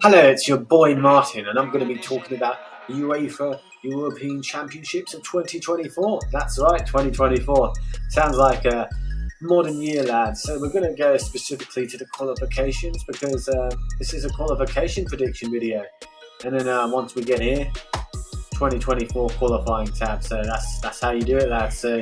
Hello, it's your boy Martin, and I'm going to be talking about the UEFA European Championships of 2024. That's right, 2024. Sounds like a modern year, lads. So we're going to go specifically to the qualifications because this is a qualification prediction video. And then once we get here, 2024 qualifying tab. So that's how you do it, lads. So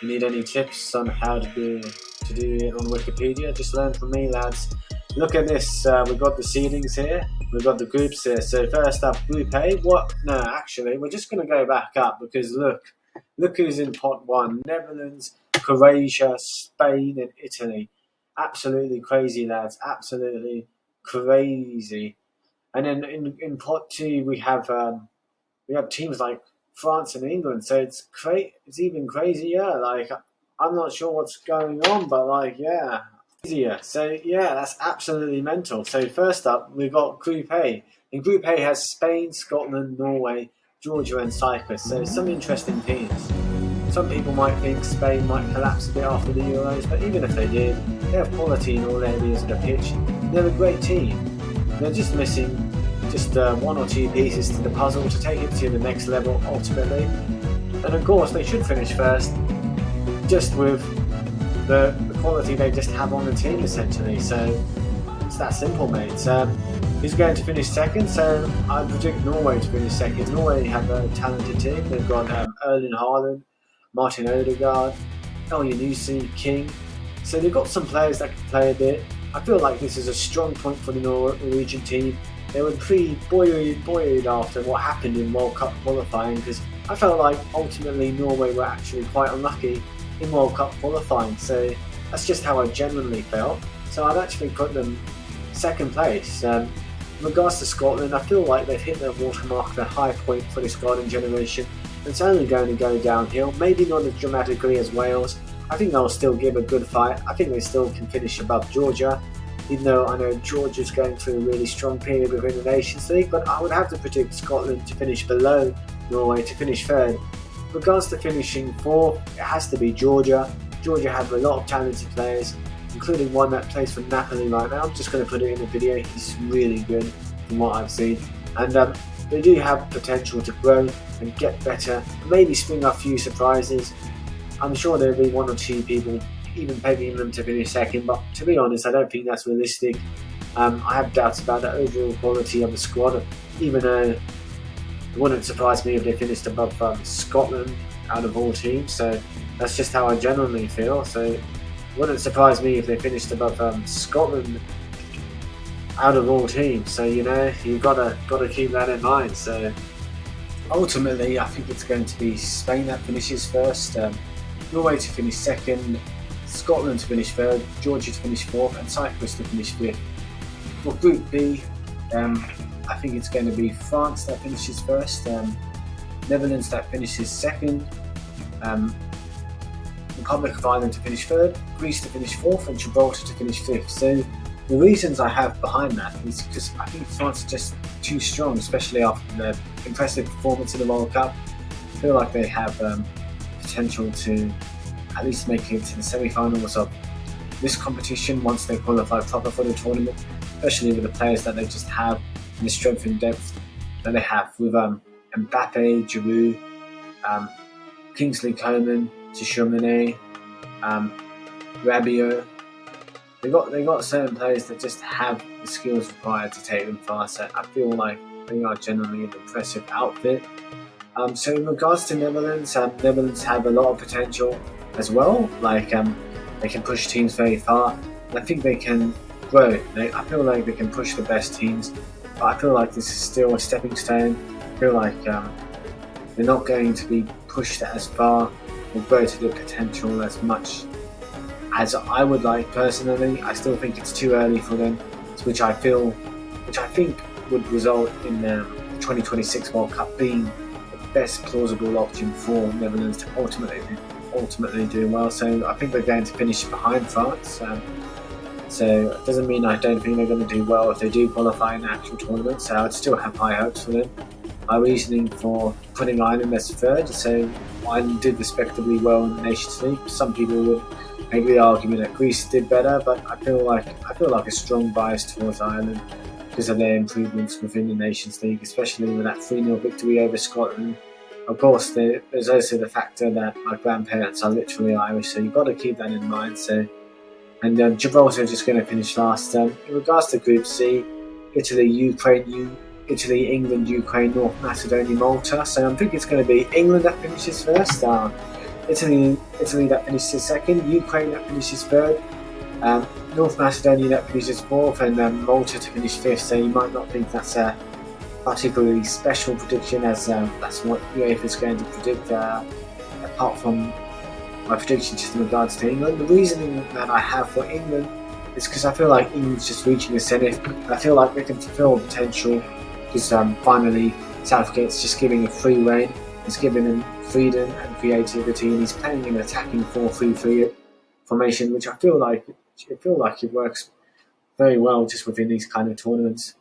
you need any tips on how to do it on Wikipedia? Just learn from me, lads. Look at this. We've got the seedings here. We've got the groups here. So first up, Group A. What? No, actually, we're just going to go back up because look who's in pot one: Netherlands, Croatia, Spain, and Italy. Absolutely crazy, lads. Absolutely crazy. And then in pot two, we have teams like France and England. So it's even crazier. Like I'm not sure what's going on, but like yeah. Easier. So yeah, that's absolutely mental. So first up, we've got Group A. And Group A has Spain, Scotland, Norway, Georgia, and Cyprus. So some interesting teams. Some people might think Spain might collapse a bit after the Euros, but even if they did, they have quality in all areas of the pitch. They're a great team. They're just missing one or two pieces to the puzzle to take it to the next level ultimately. And of course, they should finish first, just with the quality they just have on the team essentially. So it's that simple, mate. Who's going to finish second? So I predict Norway to finish second. Norway have a talented team. They've got Erling Haaland, Martin Odegaard, Elyounoussi, King. So they've got some players that can play a bit. I feel like this is a strong point for the Norwegian team. They were pretty buoyed after what happened in World Cup qualifying, because I felt like ultimately Norway were actually quite unlucky in World Cup qualifying. So that's just how I genuinely felt. So I'd actually put them second place. In regards to Scotland, I feel like they've hit their watermark, the high point for this golden generation. It's only going to go downhill, maybe not as dramatically as Wales. I think they'll still give a good fight. I think they still can finish above Georgia, even though I know Georgia's going through a really strong period within the Nations League, but I would have to predict Scotland to finish below Norway to finish third. In regards to finishing fourth, it has to be Georgia. Georgia have a lot of talented players, including one that plays for Napoli right now. I'm just going to put it in the video. He's really good from what I've seen. And they do have potential to grow and get better, and maybe spring a few surprises. I'm sure there'll be one or two people even pegging them to finish second, but to be honest, I don't think that's realistic. I have doubts about the overall quality of the squad, even though it wouldn't surprise me if they finished above Scotland out of all teams. So that's just how I genuinely feel. So it wouldn't surprise me if they finished above Scotland out of all teams. So you've gotta keep that in mind. So ultimately, I think it's going to be Spain that finishes first, Norway to finish second, Scotland to finish third, Georgia to finish fourth, and Cyprus to finish fifth. For Group B, I think it's going to be France that finishes first, Netherlands that finishes second, Republic of Ireland to finish third, Greece to finish fourth, and Gibraltar to finish fifth. So the reasons I have behind that is because I think France are just too strong, especially after their impressive performance in the World Cup. I feel like they have potential to at least make it to the semi-finals of this competition once they qualify proper for the tournament, especially with the players that they just have and the strength and depth that they have with Mbappe, Giroud, Kingsley Coman, Tchouaméni, Rabiot. They got certain players that just have the skills required to take them far. So I feel like they are generally an impressive outfit. So in regards to Netherlands, Netherlands have a lot of potential as well. Like they can push teams very far, and I think they can grow. I feel like they can push the best teams, but I feel like this is still a stepping stone. I feel like they're not going to be pushed as far or grow to the potential as much as I would like personally. I still think it's too early for them, which I think would result in the 2026 World Cup being the best plausible option for Netherlands to ultimately do well. So I think they're going to finish behind France. So it doesn't mean I don't think they're going to do well if they do qualify in the actual tournament. So I'd still have high hopes for them. My reasoning for putting Ireland as third, so Ireland did respectably well in the Nations League. Some people would make the argument that Greece did better, but I feel like a strong bias towards Ireland because of their improvements within the Nations League, especially with that 3-0 victory over Scotland. Of course, there's also the factor that my grandparents are literally Irish, so you've got to keep that in mind. So, and Gibraltar are just going to finish last. In regards to Group C, Italy, England, Ukraine, North Macedonia, Malta. So I think it's going to be England that finishes first, Italy that finishes second, Ukraine that finishes third, North Macedonia that finishes fourth, and Malta to finish fifth. So you might not think that's a particularly special prediction, as that's what UEFA is going to predict, apart from my prediction just in regards to England. The reasoning that I have for England is because I feel like England's just reaching a zenith. I feel like they can fulfil potential because finally Southgate's just giving a free rein. He's giving them freedom and creativity, and he's playing an attacking 4-3-3 formation, which I feel like it works very well just within these kind of tournaments.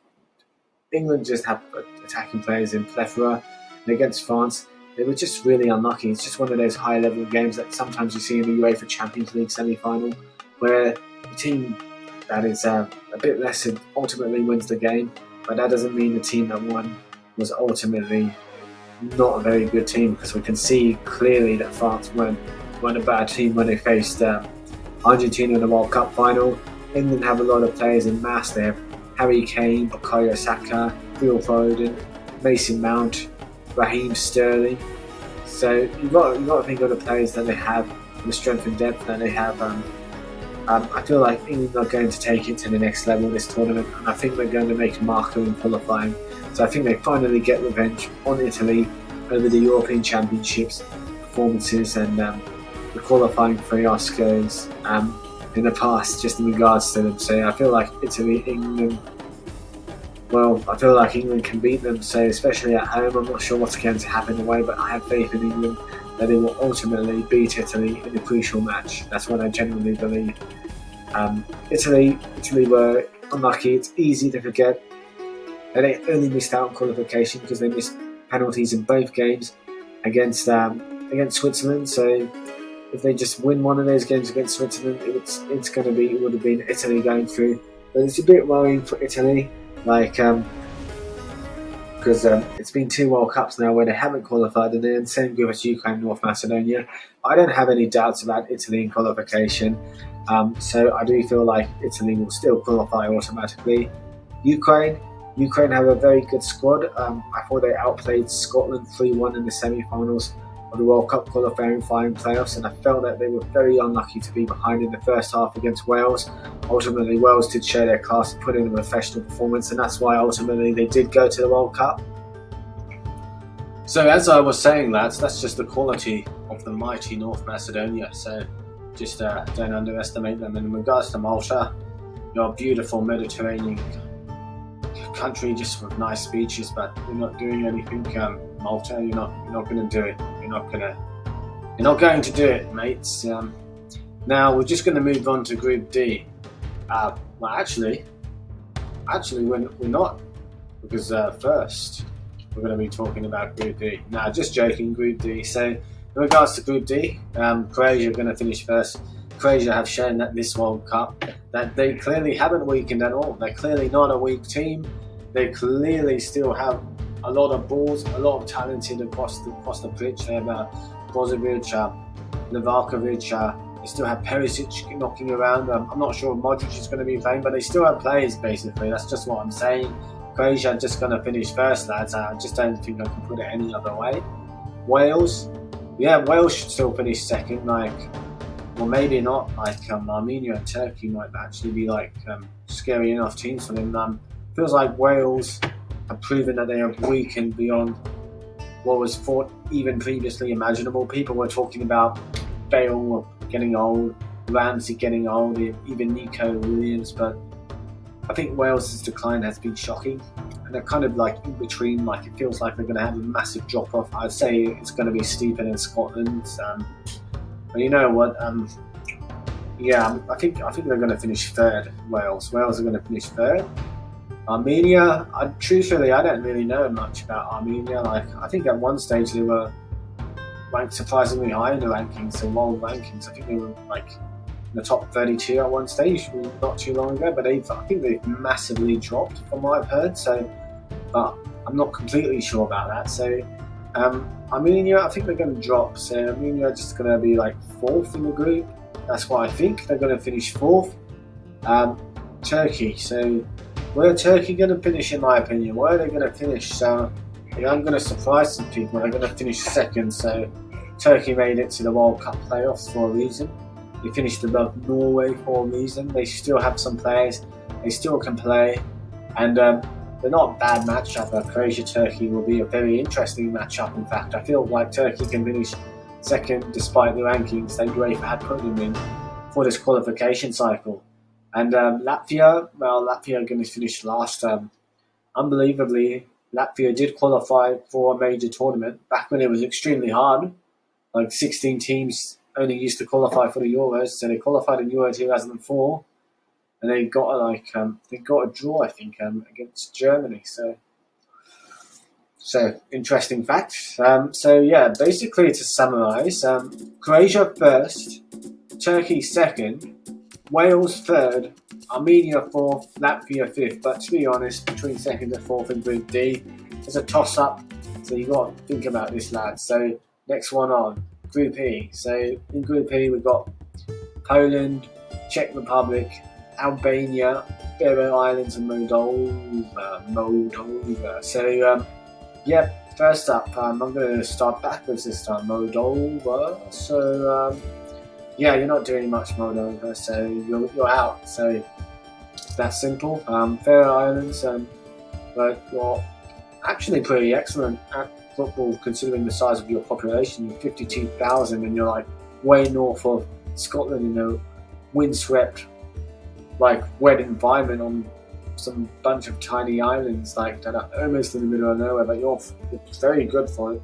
England just have attacking players in plethora, and against France, they were just really unlucky. It's just one of those high-level games that sometimes you see in the UEFA Champions League semi-final, where the team that is a bit lesser ultimately wins the game, but that doesn't mean the team that won was ultimately not a very good team, because we can see clearly that France weren't a bad team when they faced Argentina in the World Cup final. England have a lot of players in mass. They have Harry Kane, Bukayo Saka, Phil Foden, Mason Mount, Raheem Sterling. So you've got to think of the players that they have, the strength and depth that they have. I feel like England are going to take it to the next level this tournament, and I think they're going to make a marker in qualifying. So I think they finally get revenge on Italy over the European Championships performances and the qualifying fiascos in the past, just in regards to them. So I feel like England can beat them. So especially at home, I'm not sure what's going to happen away, but I have faith in England that they will ultimately beat Italy in a crucial match. That's what I genuinely believe. Italy were unlucky. It's easy to forget that they only missed out on qualification because they missed penalties in both games against Switzerland. So if they just win one of those games against Switzerland, it would have been Italy going through. But it's a bit worrying for Italy, because it's been 2 World Cups now where they haven't qualified, and they're in the same group as Ukraine and North Macedonia. I don't have any doubts about Italy in qualification, so I do feel like Italy will still qualify automatically. Ukraine have a very good squad. I thought they outplayed Scotland 3-1 in the semi-finals of the World Cup qualifying playoffs, and I felt that they were very unlucky to be behind in the first half against Wales. Ultimately, Wales did show their class and put in a professional performance, and that's why ultimately they did go to the World Cup. So as I was saying, lads, that's just the quality of the mighty North Macedonia. So just don't underestimate them. And in regards to Malta, you're a beautiful Mediterranean country just with nice beaches, but you're not doing anything. Malta, you're not going to do it. You're not going to do it, mates. Now we're just going to move on to Group D. Actually, we're not, because first we're going to be talking about Group D. Now, just joking, Group D. So in regards to Group D, Croatia are going to finish first. Croatia have shown that this World Cup that they clearly haven't weakened at all. They're clearly not a weak team. They clearly still have a lot of balls, a lot of talented across the pitch. They have Brozovic, Livakovic, they still have Perisic knocking around. I'm not sure if Modric is going to be playing, but they still have players, basically. That's just what I'm saying. Croatia are just going to finish first, lads. I just don't think I can put it any other way. Wales should still finish second, or maybe not. Armenia and Turkey might actually be scary enough teams for them. Feels like Wales have proven that they have weakened beyond what was thought even previously imaginable. People were talking about Bale getting old, Ramsey getting old, even Nico Williams, but I think Wales' decline has been shocking, and they're kind of in between. It feels like they're going to have a massive drop off. I'd say it's going to be steeper than Scotland, but you know what? I think they're going to finish third. Wales are going to finish third. Armenia, truthfully, I don't really know much about Armenia. I think at one stage they were ranked surprisingly high in the rankings, the world rankings. I think they were in the top 32 at one stage not too long ago, but I think they've massively dropped from what I've heard. So, but I'm not completely sure about that. So, Armenia, I think they're going to drop. So Armenia are just going to be like 4th in the group. That's what I think. They're going to finish 4th. Turkey. So where are Turkey going to finish, in my opinion? Where are they going to finish? So I'm going to surprise some people. They're going to finish 2nd. So Turkey made it to the World Cup playoffs for a reason. They finished above Norway for a reason. They still have some players. They still can play. And they're not a bad matchup. Croatia-Turkey will be a very interesting matchup. In fact, I feel like Turkey can finish 2nd despite the rankings that UEFA had put them in for this qualification cycle. And Latvia are going to finish last. Unbelievably, Latvia did qualify for a major tournament back when it was extremely hard. Like 16 teams only used to qualify for the Euros, so they qualified in Euro 2004, and they got a draw, I think, against Germany. So interesting fact. So yeah, basically to summarise, Croatia 1st, Turkey 2nd, Wales 3rd, Armenia 4th, Latvia 5th. But to be honest, between 2nd and 4th in Group D, there's a toss-up. So you got to think about this, lads. So next one on, Group E. So in Group E, we've got Poland, Czech Republic, Albania, Faroe Islands, and Moldova. So first up, I'm going to start backwards this time. Moldova. So you're not doing much, Moldova, so you're out. So that's simple. Faroe Islands, but you're actually pretty excellent at football considering the size of your population. You're 52,000, and you're like way north of Scotland in a windswept, like wet environment on some bunch of tiny islands like that are almost in the middle of nowhere. But you're very good for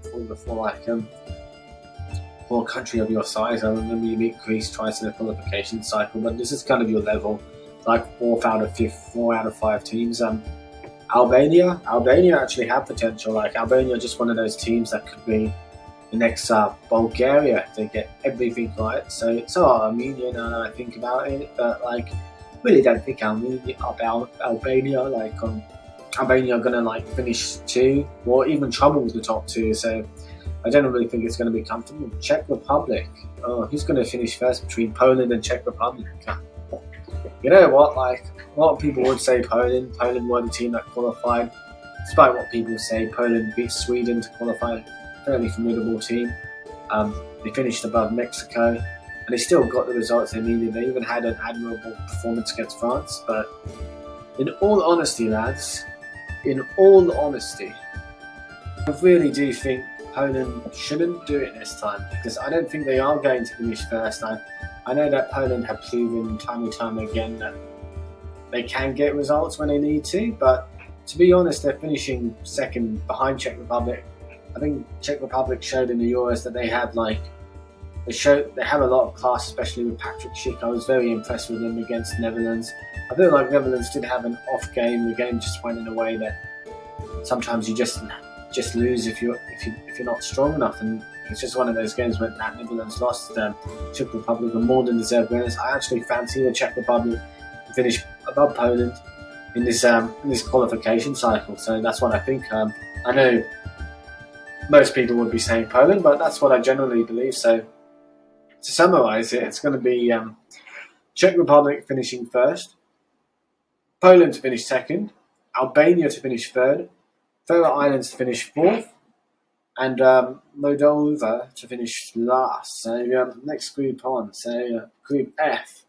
a country of your size. I remember you beat Greece twice in the qualification cycle, but this is kind of your level, like 4th out of 5 teams. Albania actually have potential. Like Albania are just one of those teams that could be the next Bulgaria if they get everything right. So are Armenia now that I think about it, but like really don't think Albania are gonna like finish 2 or even trouble with the top 2. So I don't really think it's going to be comfortable. Czech Republic. Oh, who's going to finish first between Poland and Czech Republic? You know what? Like a lot of people would say Poland. Poland were the team that qualified. Despite what people say, Poland beat Sweden to qualify. Fairly formidable team. They finished above Mexico, and they still got the results they needed. They even had an admirable performance against France. But in all honesty, lads, I really do think Poland shouldn't do it this time, because I don't think they are going to finish first. I know that Poland have proven time and time again that they can get results when they need to, but to be honest, they're finishing 2nd behind Czech Republic. I think Czech Republic showed in the Euros that they have a lot of class, especially with Patrick Schick. I was very impressed with them against Netherlands. I feel like Netherlands did have an off game. The game just went in a way that sometimes you just lose if you're not strong enough, and it's just one of those games when that Netherlands lost. Czech Republic are more than deserved winners. I actually fancy the Czech Republic to finish above Poland in this qualification cycle. So that's what I think. I know most people would be saying Poland, but that's what I generally believe. So to summarise it, it's going to be Czech Republic finishing 1st, Poland to finish 2nd, Albania to finish 3rd, Faroe Islands to finish 4th, and Moldova to finish last. So next group on. So Group F.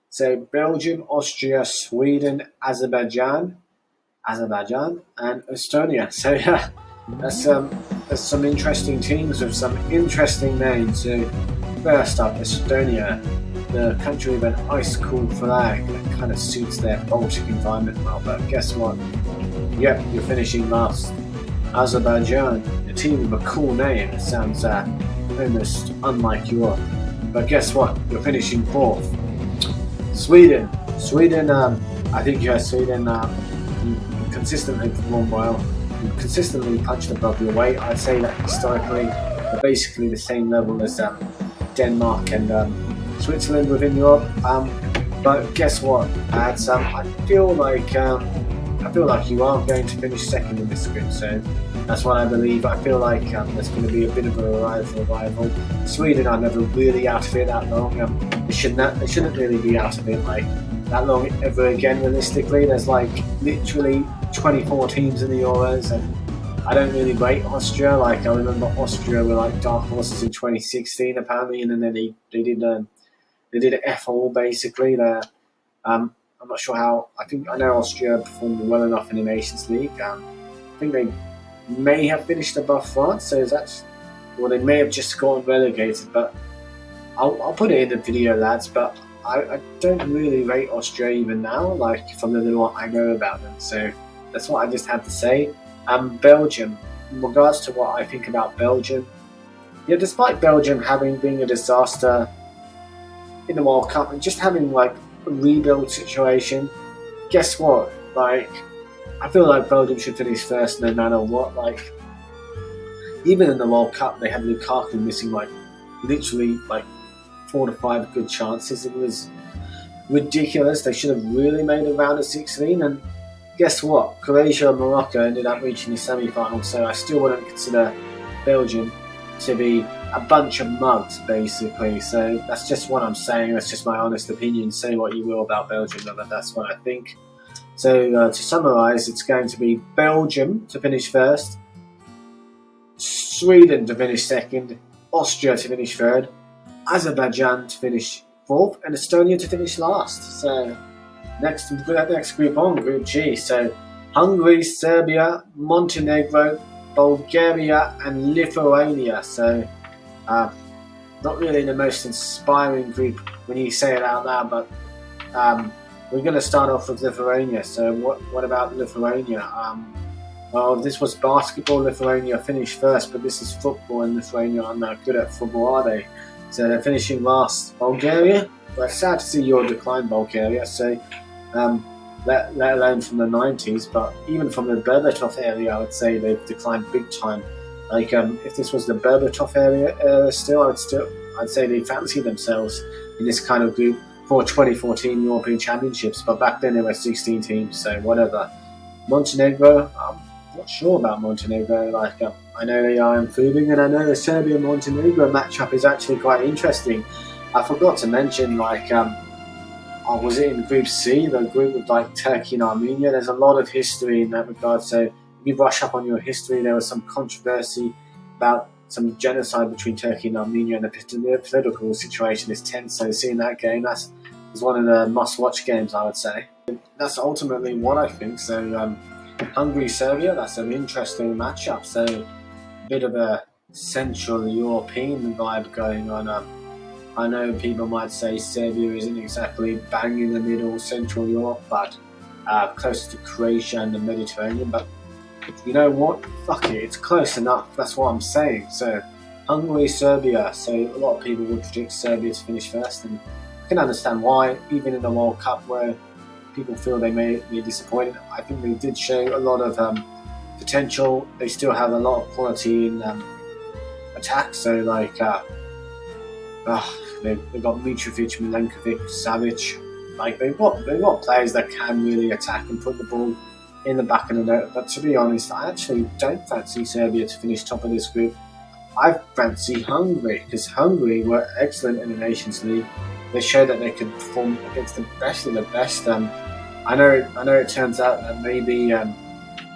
So Belgium, Austria, Sweden, Azerbaijan, and Estonia. So there's some interesting teams with some interesting names. So first up, Estonia, the country with an ice-cool flag that kind of suits their Baltic environment well. But guess what? Yep, you're finishing last. Azerbaijan, a team with a cool name. It sounds almost unlike Europe. But guess what? You're finishing 4th. Sweden, I think Sweden consistently performed well. You consistently punched above your weight. I'd say that historically they're basically the same level as Denmark and Switzerland within Europe. But guess what, lads? I feel like you are going to finish second in this group, so that's what I believe. I feel like there's going to be a bit of a revival. Sweden are never really out of it that long. They shouldn't really be out of it like that long ever again. Realistically, there's like literally 24 teams in the Euros, and I don't really rate Austria. Like I remember Austria were like dark horses in 2016 apparently, and then they did an F all basically. I'm not sure how. I know Austria performed well enough in the Nations League. I think they may have finished above France, so they may have just gotten relegated. But I'll put it in the video, lads. But I don't really rate Austria even now, like from the little I know about them. So that's what I just had to say. Belgium, in regards to what I think about Belgium, yeah, despite Belgium being a disaster in the World Cup and just having like a rebuild situation, guess what? Like, I feel like Belgium should finish first no matter what. Like, even in the World Cup, they had Lukaku missing like literally like 4 to 5 good chances. It was ridiculous. They should have really made a round of 16. And guess what? Croatia and Morocco ended up reaching the semi-final. So I still wouldn't consider Belgium to be a bunch of mugs, basically. So that's just what I'm saying. That's just my honest opinion. Say what you will about Belgium, but that's what I think. So to summarise, it's going to be Belgium to finish first, Sweden to finish second, Austria to finish third, Azerbaijan to finish fourth, and Estonia to finish last. So next group on, Group G. So Hungary, Serbia, Montenegro, Bulgaria and Lithuania. So not really the most inspiring group when you say it out loud, but we're going to start off with Lithuania. So what about Lithuania? Well, if this was basketball, Lithuania finished first, but this is football, and Lithuania are not good at football, are they? So they're finishing last. Bulgaria, well, sad to see your decline, Bulgaria. So let alone from the 90s, but even from the Berbatov area, I would say they've declined big time. Like if this was the Berbatov area still, I'd say they fancy themselves in this kind of group for 2014 European Championships. But back then there were 16 teams, so whatever. Montenegro, I'm not sure about Montenegro. Like I know they are improving, and I know the Serbia-Montenegro matchup is actually quite interesting. I forgot to mention, like, was it in Group C, the group with like Turkey and Armenia? There's a lot of history in that regard. So if you brush up on your history, there was some controversy about some genocide between Turkey and Armenia, and the political situation is tense. So seeing that game, that's one of the must-watch games, I would say. That's ultimately what I think. So Hungary-Serbia, that's an interesting matchup. So a bit of a Central European vibe going on. I know people might say Serbia isn't exactly bang in the middle Central Europe, but close to Croatia and the Mediterranean. But you know what? Fuck it, it's close enough. That's what I'm saying. So Hungary, Serbia. So a lot of people would predict Serbia to finish first, and I can understand why. Even in the World Cup, where people feel they may be disappointed, I think they did show a lot of potential. They still have a lot of quality in attack. So like. They've got Mitrovic, Milenkovic, Savic. Like they've got players that can really attack and put the ball in the back of the net. But to be honest, I actually don't fancy Serbia to finish top of this group. I fancy Hungary, because Hungary were excellent in the Nations League. They showed that they could perform against the best of the best. I know it turns out that maybe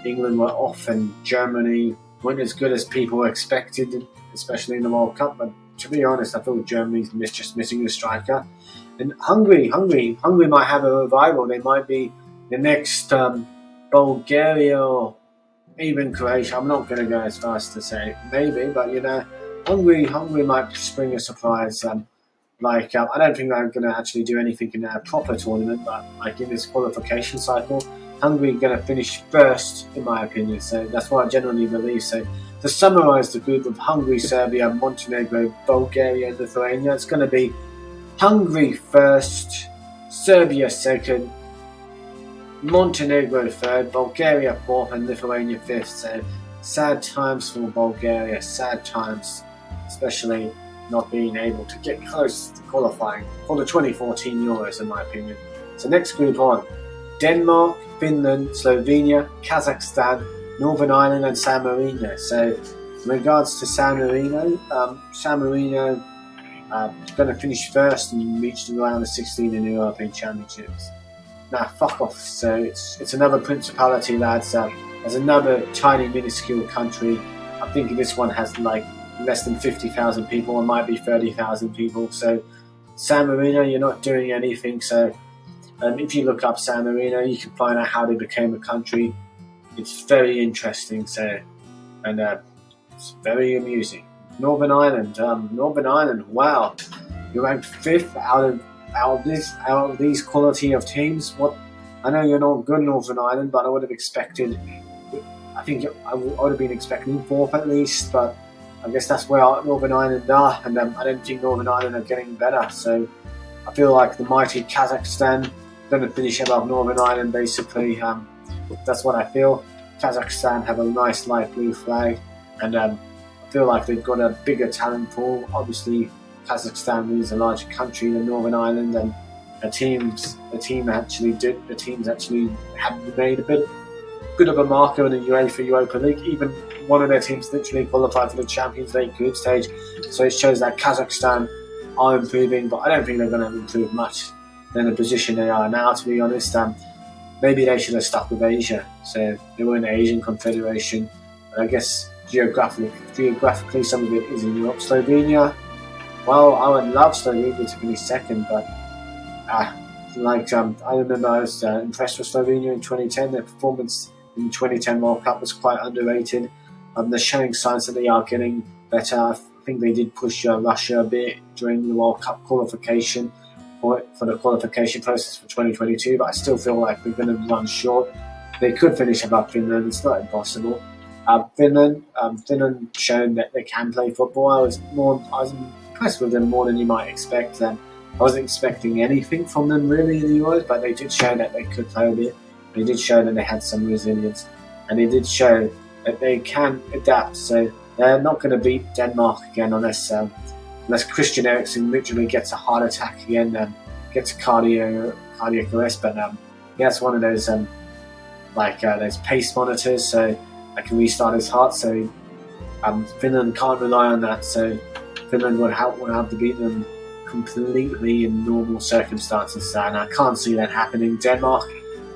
England were off and Germany weren't as good as people expected, especially in the World Cup. But to be honest, I feel Germany's just missing a striker. And Hungary might have a revival. They might be the next Bulgaria or even Croatia. I'm not going to go as far as to say maybe, but you know, Hungary might spring a surprise. I don't think they're going to actually do anything in a proper tournament, but like in this qualification cycle, Hungary are going to finish first, in my opinion. So that's what I generally believe. So to summarise the group of Hungary, Serbia, Montenegro, Bulgaria, and Lithuania, it's going to be Hungary first, Serbia second, Montenegro third, Bulgaria fourth, and Lithuania fifth. So sad times for Bulgaria, sad times, especially not being able to get close to qualifying for the 2014 Euros, in my opinion. So next group on: Denmark, Finland, Slovenia, Kazakhstan, Northern Ireland, and San Marino. So in regards to San Marino is going to finish first and reach the round of 16 in the European Championships. Nah, fuck off. So it's another principality, lads. There's another tiny, minuscule country. I think this one has like less than 50,000 people. It might be 30,000 people. So San Marino, you're not doing anything. So if you look up San Marino, you can find out how they became a country. It's very interesting. So, and it's very amusing. Northern Ireland, wow, you're ranked 5th out of these quality of teams. What? I know you're not good, Northern Ireland, but I would have expected. I think I would have been expecting 4th at least, but I guess that's where Northern Ireland are, and I don't think Northern Ireland are getting better. So I feel like the mighty Kazakhstan going to finish above Northern Ireland, basically. That's what I feel. Kazakhstan have a nice light blue flag, and I feel like they've got a bigger talent pool. Obviously, Kazakhstan is a larger country than Northern Ireland, and the teams actually have made a bit of a marker in the UEFA Europa League. Even one of their teams literally qualified for the Champions League group stage, so it shows that Kazakhstan are improving, but I don't think they're going to improve much than the position they are now, to be honest. Maybe they should have stuck with Asia, so they were in the Asian Confederation, but I guess geographically some of it is in Europe. Slovenia, well, I would love Slovenia to finish second, but I remember I was impressed with Slovenia in 2010. Their performance in the 2010 World Cup was quite underrated. They're showing signs that they are getting better. I think they did push Russia a bit during the World Cup qualification for the qualification process for 2022, but I still feel like they're going to run short. They could finish above Finland. It's not impossible. Finland shown that they can play football. I was impressed with them more than you might expect. I wasn't expecting anything from them really in the Euros, but they did show that they could play a bit. They did show that they had some resilience, and they did show that they can adapt. So they're not going to beat Denmark again unless Christian Eriksen literally gets a heart attack again and gets a cardiac arrest. But it's one of those those pace monitors, so I can restart his heart. So Finland can't rely on that. So Finland would have to beat them completely in normal circumstances, and I can't see that happening.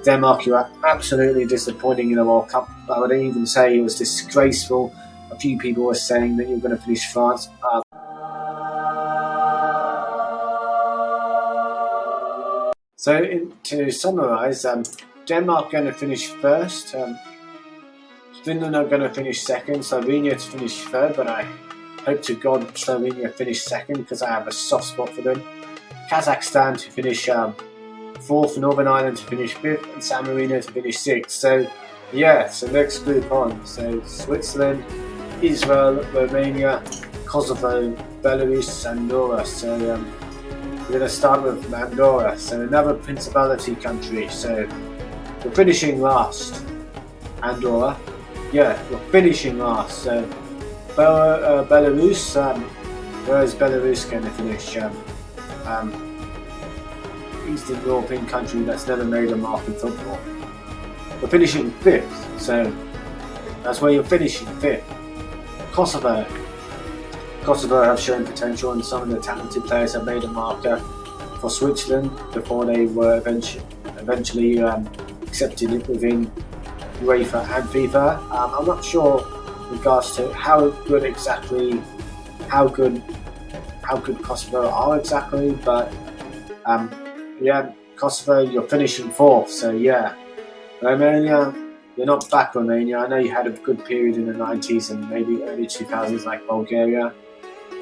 Denmark, you are absolutely disappointing in the World Cup. I would even say it was disgraceful. A few people were saying that you're going to finish France. So to summarise, Denmark going to finish first. Finland are going to finish second. Slovenia to finish third, but I hope to God Slovenia finish second because I have a soft spot for them. Kazakhstan to finish fourth, Northern Ireland to finish fifth, and San Marino to finish sixth. So next group on. So Switzerland, Israel, Romania, Kosovo, Belarus, and Andorra. So we're going to start with Andorra. So another principality country. So we're finishing last. Andorra. Yeah, we're finishing last. So Belarus, where is Belarus going to finish? Eastern European country that's never made a mark in football. We're finishing fifth, so that's where you're finishing, fifth. Kosovo have shown potential, and some of the talented players have made a marker for Switzerland before they were eventually accepted it within UEFA and FIFA. I'm not sure in regards to how good Kosovo are exactly, but Kosovo, you're finishing fourth, so yeah. Romania, you're not back, Romania. I know you had a good period in the 90s and maybe early 2000s like Bulgaria,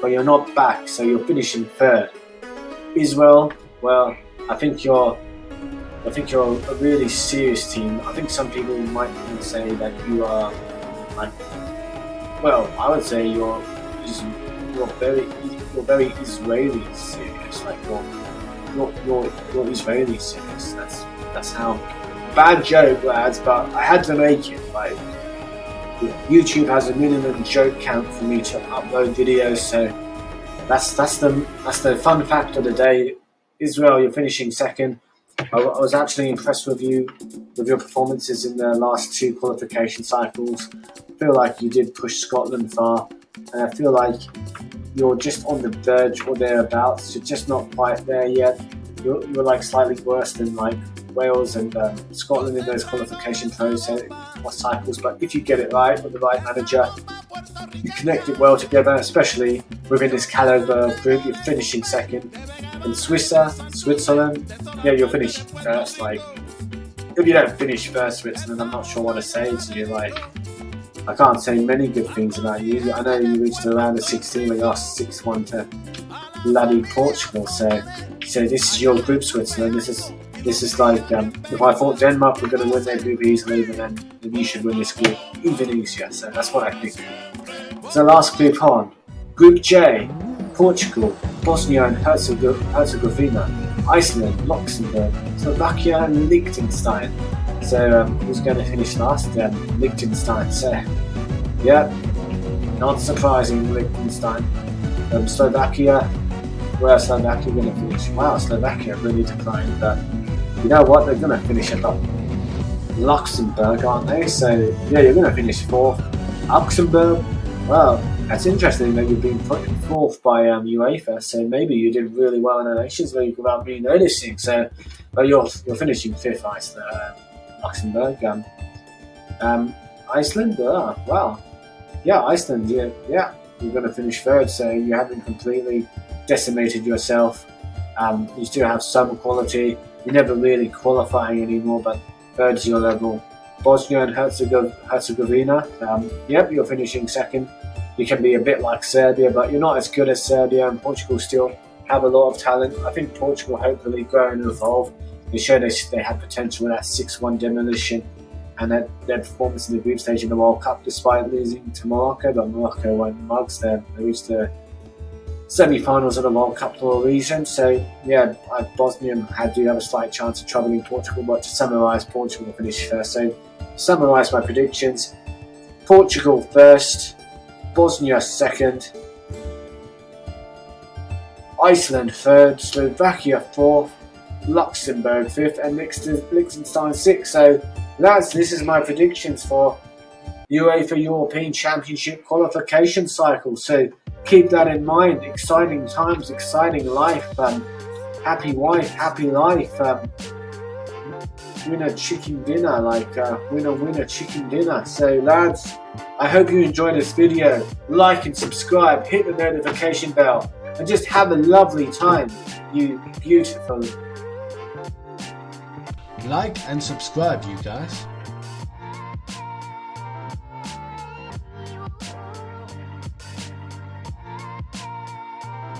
but you're not back, so you're finishing third. Israel, well, I think you're a really serious team. I think some people might even say that you are I would say you're very Israeli serious. Like you're Israeli serious. That's how. Bad joke, lads, but I had to make it. Like, YouTube has a minimum joke count for me to upload videos, so that's the fun fact of the day. Israel, you're finishing second. I was actually impressed with you, with your performances in the last 2 qualification cycles. I feel like you did push Scotland far, and I feel like you're just on the verge or thereabouts. You're just not quite there yet. You're like slightly worse than like Wales and Scotland in those qualification cycles. But if you get it right with the right manager, you connect it well together, especially within this caliber group. You're finishing second. In Switzerland, yeah, you're finishing first. Like, if you don't finish first, Switzerland, I'm not sure what to say to you. Like, I can't say many good things about you. I know you reached around the 16 when you lost 6-1 to bloody Portugal. So this is your group, Switzerland. This is like if I thought Denmark were going to win their group easily, then you should win this group even easier. So that's what I think. So last group on, Group J: Portugal, Bosnia and Herzegovina, Iceland, Luxembourg, Slovakia and Liechtenstein. So who's going to finish last? Liechtenstein. So yeah, not surprising, Liechtenstein. Slovakia, where Slovakia going to finish? Wow, Slovakia really declined, but you know what? They're going to finish above Luxembourg, aren't they? So yeah, you're going to finish 4th. Luxembourg. Well, that's interesting that you've been put 4th by UEFA, so maybe you did really well in the Nations League without me noticing. So, but you're finishing 5th, Luxembourg. Iceland, well, yeah, Iceland, yeah, you're going to finish 3rd, so you haven't completely decimated yourself. You still have some quality. You're never really qualifying anymore, but 3rd's your level. Bosnia and Herzegovina, yep, you're finishing 2nd. You can be a bit like Serbia, but you're not as good as Serbia, and Portugal still have a lot of talent. I think Portugal hopefully grow and evolve. They showed they had potential with that 6-1 demolition and their performance in the group stage in the World Cup, despite losing to Morocco, but Morocco went mugs there. They reached the semi-finals of the World Cup for a reason. So yeah, Bosnia do have a slight chance of troubling Portugal, but to summarise, Portugal will finish 1st. So to summarise my predictions: Portugal 1st, Bosnia 2nd, Iceland 3rd, Slovakia 4th, Luxembourg 5th, and Liechtenstein 6th. So this is my predictions for UEFA European Championship qualification cycle. So keep that in mind. Exciting times, exciting life. Happy wife, happy life. Winner chicken dinner, winner chicken dinner. So lads, I hope you enjoyed this video. Like and subscribe, hit the notification bell, and just have a lovely time, you beautiful. Like and subscribe, you guys.